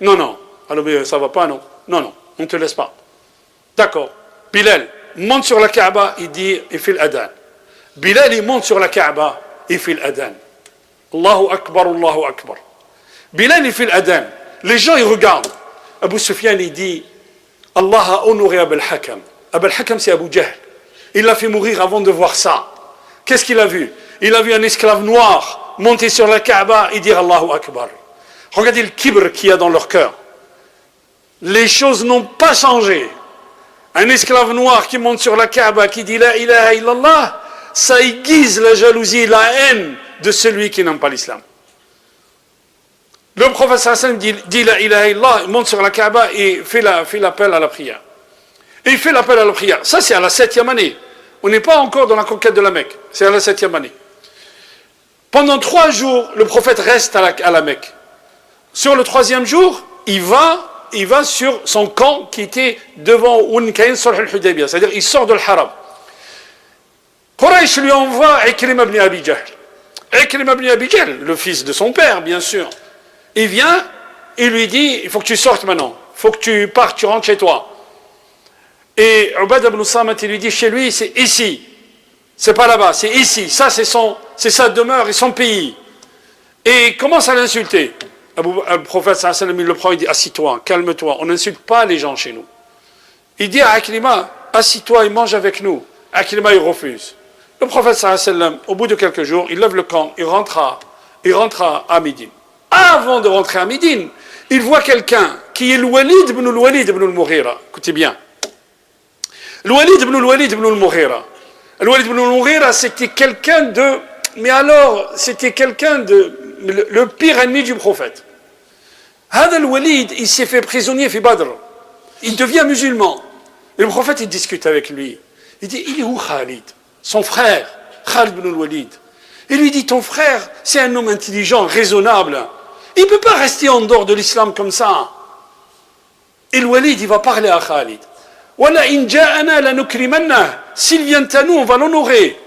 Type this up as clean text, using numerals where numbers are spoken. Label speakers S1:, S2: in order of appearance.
S1: Non, non. Alors, ça va pas, non. Non, non, on ne te laisse pas. D'accord. Bilal monte sur la Kaaba, il fait l'adhan. Bilal, il monte sur la Kaaba, il fait l'adhan. Allahu Akbar, Allahu Akbar. Bilal, il fait l'adhan. Les gens, ils regardent. Abu Sufyan, il dit, Allah a honoré Abul Hakam. Abul Hakam, c'est Abu Jahl. Il l'a fait mourir avant de voir ça. Qu'est-ce qu'il a vu? Il a vu un esclave noir monter sur la Kaaba et dire Allahu Akbar. Regardez le kibr qu'il y a dans leur cœur. Les choses n'ont pas changé. Un esclave noir qui monte sur la Kaaba, qui dit La ilaha illallah, ça aiguise la jalousie, la haine de celui qui n'aime pas l'islam. Le prophète sallam dit La ilaha illallah, monte sur la Kaaba et fait l'appel à la prière. Et il fait l'appel à la prière. Ça, c'est à la 7e année. On n'est pas encore dans la conquête de la Mecque. C'est à la 7e année. Pendant 3 jours, le prophète reste à la Mecque. Sur le 3e jour, il va sur son camp qui était devant Unkayn Sulh al-Hudaybiyah, c'est-à-dire il sort de l'Haram. Quraysh lui envoie Ikrima ibn Abi Jahl. Ikrima ibn Abi Jahl, le fils de son père, bien sûr. Il vient, il lui dit, il faut que tu sortes maintenant, il faut que tu partes, tu rentres chez toi. Et Ubadah ibn Samit, il lui dit, chez lui, c'est ici. C'est pas là-bas, c'est ici. Ça, c'est sa demeure et son pays. Et il commence à l'insulter. Le prophète sallam, il le prend, il dit, assis-toi, calme-toi. On n'insulte pas les gens chez nous. Il dit à Akrima, assis-toi et mange avec nous. Akrima, il refuse. Le prophète sallam, au bout de quelques jours, il lève le camp, il rentre à Médine. Avant de rentrer à Médine, il voit quelqu'un qui est Walid ibn al-Mughira. Écoutez bien. Walid ibn al-Mughira. Walid ibn al-Mughira, c'était quelqu'un de... Mais alors, c'était quelqu'un de... Le pire ennemi du prophète. Hada al-Walid, il s'est fait prisonnier fi Badr. Il devient musulman. Et le prophète, il discute avec lui. Il dit, il est où Khalid? Son frère, Khalid ibn al-Walid. Il lui dit, ton frère, c'est un homme intelligent, raisonnable. Il ne peut pas rester en dehors de l'islam comme ça. Et le Walid, il va parler à Khalid. S'il vient à nous, on va l'honorer.